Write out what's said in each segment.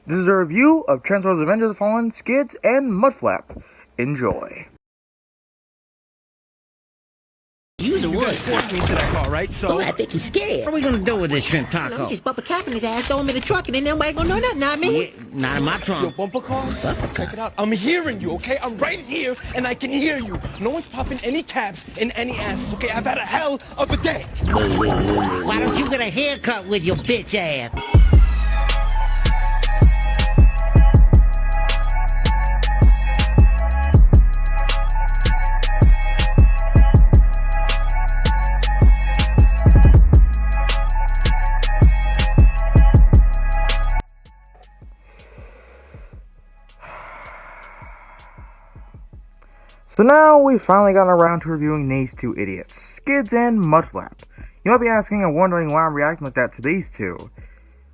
This is a review of Transformers Avengers of the Fallen, Skids and Mudflap. Enjoy. You guys forced me into that car, right? So I think he's scared. What are we gonna do with this shrimp No, taco? we just bump a cap in his ass, throw him in the truck, and then nobody gonna know nothing, I mean? Yeah, not in my Yo, trunk. bumper car, check it out. I'm hearing you, okay? I'm right here, and I can hear you. No one's popping any caps in any asses, okay? I've had a hell of a day. Why don't you get a haircut with your bitch ass? So now we've finally gotten around to reviewing these two idiots, Skids and Mudflap. You might be asking and wondering why I'm reacting like that to these two.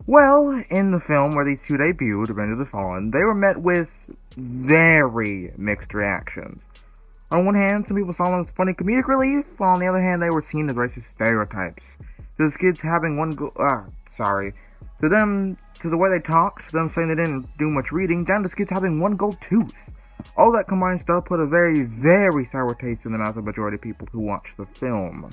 Well, in the film where these two debuted, Avengers of the Fallen, they were met with very mixed reactions. On one hand, some people saw them as funny comedic relief, while on the other hand, they were seen as racist stereotypes. To the Skids having to the way they talked, to them saying they didn't do much reading, down to Skids having one gold tooth. All that combined stuff put a very, very sour taste in the mouth of the majority of people who watched the film.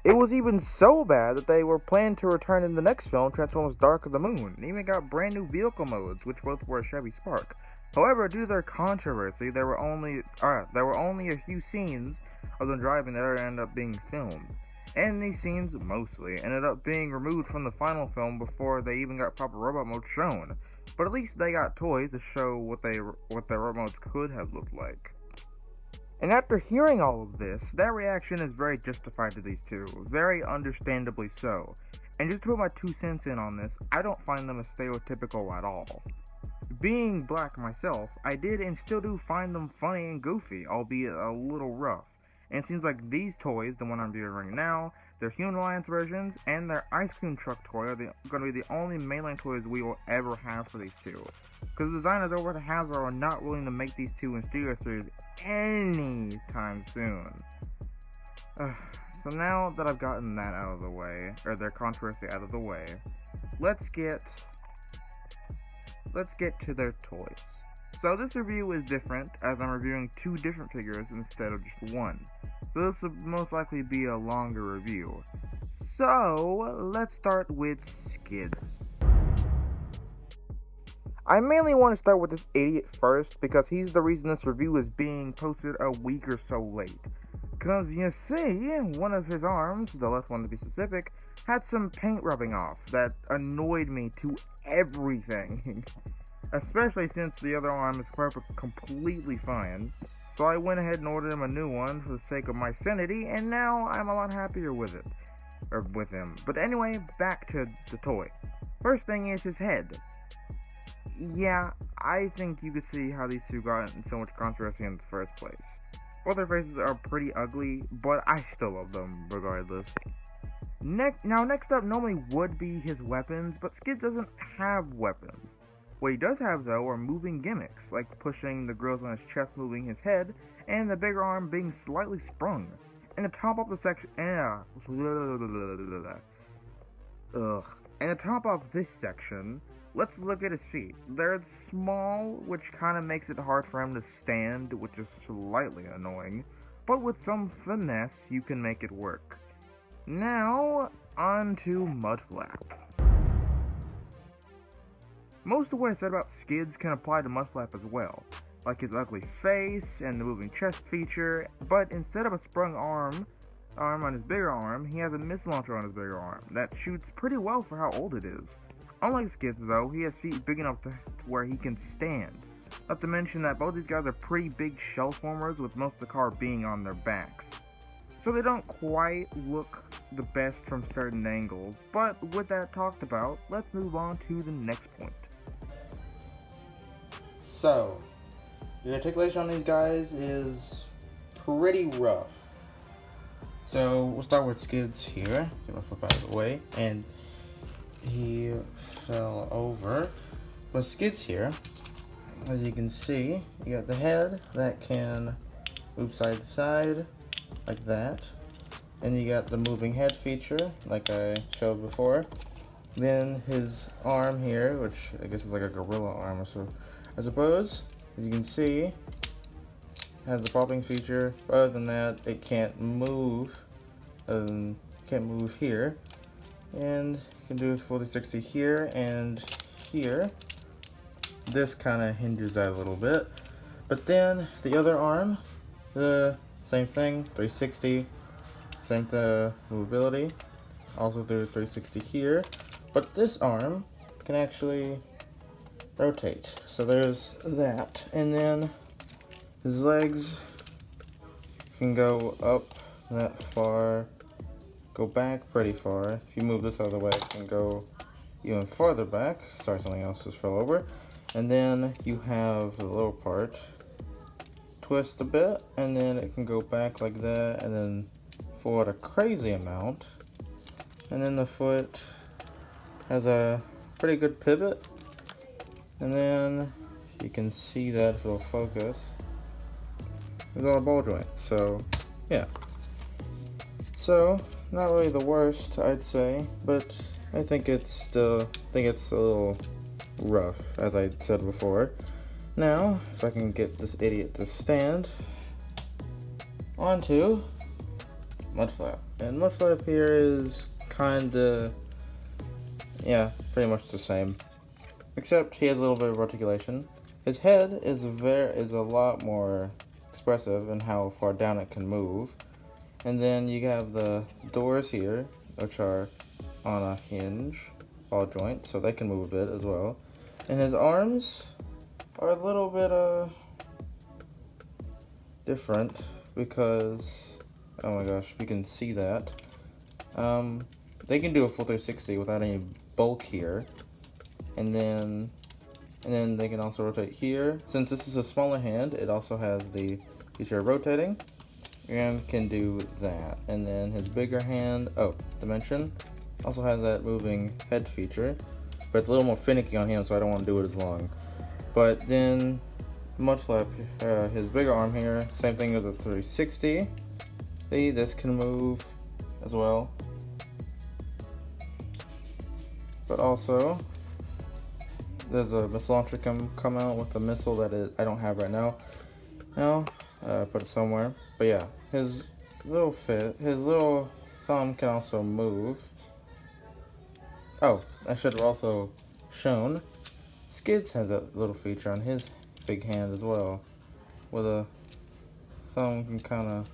It was even so bad that they were planning to return in the next film, Transformers Dark of the Moon, and even got brand new vehicle modes, which both were a Chevy Spark. However, due to their controversy, there were only a few scenes of them driving that ended up being filmed. And these scenes, mostly, ended up being removed from the final film before they even got proper robot mode shown. But at least they got toys to show what their robot modes could have looked like. And after hearing all of this, that reaction is very justified to these two, very understandably so. And just to put my 2 cents in on this, I don't find them as stereotypical at all. Being black myself, I did and still do find them funny and goofy, albeit a little rough. And it seems like these toys, the one I'm viewing right now, their Human Alliance versions, and their ice cream truck toy are going to be the only mainline toys we will ever have for these two. Because the designers over at Hasbro are not willing to make these two in Studio Series anytime soon. So now that I've gotten that out of the way, or their controversy out of the way, let's get to their toys. So this review is different, as I'm reviewing 2 different figures instead of just one. So this will most likely be a longer review. So, let's start with Skids. I mainly want to start with this idiot first, because he's the reason this review is being posted a week or so late. Because, you see, one of his arms, the left one to be specific, had some paint rubbing off that annoyed me to everything. Especially since the other arm is completely fine. So I went ahead and ordered him a new one for the sake of my sanity, and now I'm a lot happier with it. Or with him. But anyway, back to the toy. First thing is his head. Yeah, I think you could see how these two got in so much controversy in the first place. Both their faces are pretty ugly, but I still love them regardless. Next up normally would be his weapons, but Skids doesn't have weapons. What he does have, though, are moving gimmicks, like pushing the grills on his chest moving his head, and the bigger arm being slightly sprung. And to top off the section, and to top off this section, let's look at his feet. They're small, which kind of makes it hard for him to stand, which is slightly annoying, but with some finesse, you can make it work. Now, on to Mudflap. Most of what I said about Skids can apply to Mudflap as well, like his ugly face and the moving chest feature, but instead of a sprung arm on his bigger arm, he has a missile launcher on his bigger arm that shoots pretty well for how old it is. Unlike Skids though, he has feet big enough to where he can stand. Not to mention that both these guys are pretty big shell formers, with most of the car being on their backs. So they don't quite look the best from certain angles, but with that talked about, let's move on to the next point. So, the articulation on these guys is pretty rough. So, we'll start with Skids here. Get my flip out of the way. And he fell over. But Skids here, as you can see, you got the head that can move side to side, like that. And you got the moving head feature, like I showed before. Then his arm here, which I guess is like a gorilla arm or so, I suppose, as you can see, has the popping feature. But other than that, it can't move. Can't move here, and you can do 40-60 here and here. This kind of hinges out a little bit, but then the other arm, the same thing, 360, same movability, also do 360 here. But this arm can actually rotate, so there's that. And then his legs can go up that far, go back pretty far. If you move this out of the way, it can go even farther back. Sorry, something else just fell over. And then you have the lower part, twist a bit, and then it can go back like that, and then forward a crazy amount. And then the foot has a pretty good pivot. And then you can see that if it'll focus. There's all ball joints, so yeah. So not really the worst, I'd say, but I think it's a little rough, as I said before. Now, if I can get this idiot to stand onto Mudflap. And Mudflap here is kinda, yeah, pretty much the same. Except he has a little bit of articulation. His head is a lot more expressive in how far down it can move. And then you have the doors here, which are on a hinge, ball joint, so they can move a bit as well. And his arms are a little bit different because, oh my gosh, you can see that. They can do a full 360 without any bulk here. And then they can also rotate here. Since this is a smaller hand, it also has the feature of rotating and can do that. And then his bigger hand, dimension, also has that moving head feature, but it's a little more finicky on him, so I don't want to do it as long. But then Mudflap, his bigger arm here, same thing as a 360. See, this can move as well. But also, there's a missile launcher come out with a missile that I don't have right now. Put it somewhere. But yeah, his little thumb can also move. Oh, I should have also shown, Skids has a little feature on his big hand as well, where the thumb can kind of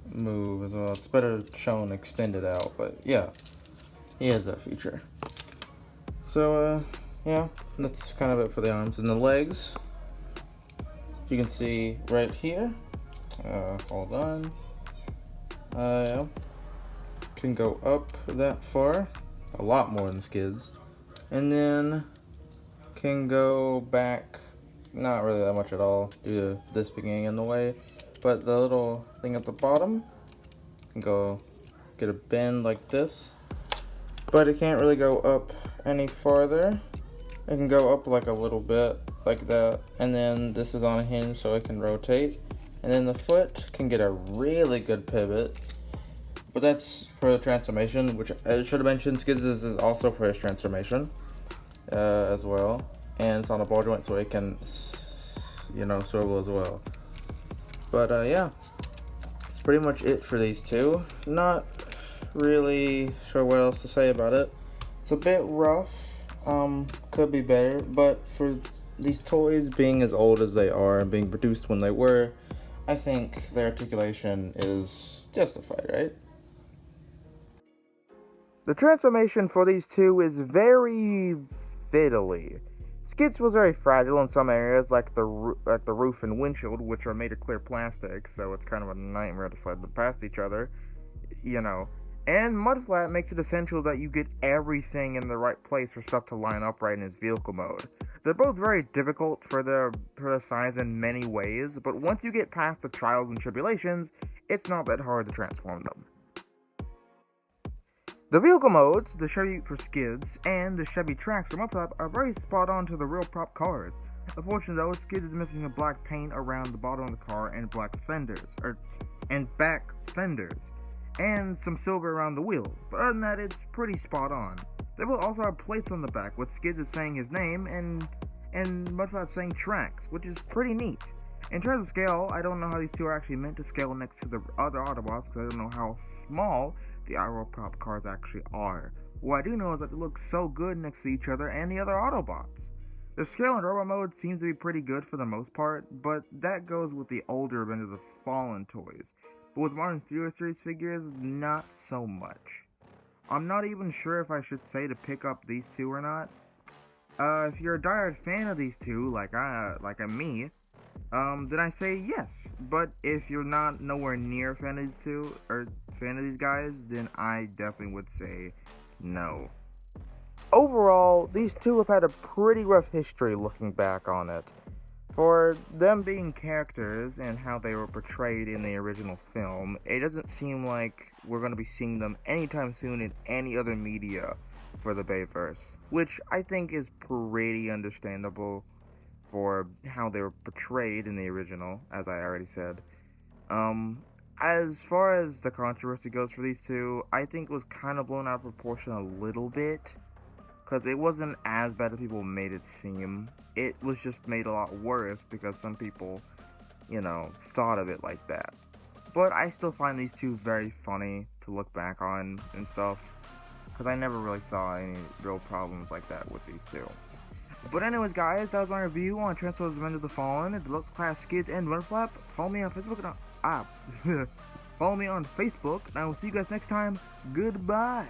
move as well. It's better shown extended out, but yeah, he has that feature. So yeah, that's kind of it for the arms. And the legs, you can see right here, hold on, can go up that far, a lot more than Skids, and then can go back not really that much at all due to this being in the way, but the little thing at the bottom can go get a bend like this, but it can't really go up any farther. It can go up like a little bit like that, and then this is on a hinge so it can rotate, and then the foot can get a really good pivot, but that's for the transformation, which I should have mentioned. Skids is also for his transformation as well, and it's on a ball joint so it can, you know, swivel as well. But yeah, that's pretty much it for these two. Not really sure what else to say about it. It's a bit rough, could be better, but for these toys being as old as they are and being produced when they were, I think their articulation is justified, right? The transformation for these two is very fiddly. Skids was very fragile in some areas, like the roof and windshield, which are made of clear plastic, so it's kind of a nightmare to slide them past each other, you know. And Mudflap makes it essential that you get everything in the right place for stuff to line up right in his vehicle mode. They're both very difficult for their size in many ways, but once you get past the trials and tribulations, it's not that hard to transform them. The vehicle modes, the Chevy for Skids and the Chevy Trax for Mudflap, are very spot on to the real prop cars. Unfortunately though, Skids is missing the black paint around the bottom of the car and black fenders, and back fenders. and some silver around the wheels, but other than that, it's pretty spot on. They will also have plates on the back with Skids is saying his name and Mudflap saying tracks, which is pretty neat. In terms of scale, I don't know how these two are actually meant to scale next to the other Autobots because I don't know how small the Iroh prop cars actually are. What I do know is that they look so good next to each other and the other Autobots. The scale in Robot mode seems to be pretty good for the most part, but that goes with the older Revenge of the Fallen toys. But with modern Studio Series figures, not so much. I'm not even sure if I should say to pick up these two or not. If you're a diehard fan of these two, like me, then I say yes. But if you're not nowhere near a fan of these two, or fan of these guys, then I definitely would say no. Overall, these two have had a pretty rough history looking back on it. For them being characters and how they were portrayed in the original film, it doesn't seem like we're going to be seeing them anytime soon in any other media for the Bayverse, which I think is pretty understandable for how they were portrayed in the original, as I already said. As far as the controversy goes for these two, I think it was kind of blown out of proportion a little bit, because it wasn't as bad as people made it seem. It was just made a lot worse because some people, thought of it like that. But I still find these two very funny to look back on and stuff, because I never really saw any real problems like that with these two. But anyways, guys, that was my review on Transformers Revenge of the Fallen, Deluxe Class Skids and Mudflap. Follow me on Facebook follow me on Facebook, and I will see you guys next time. Goodbye.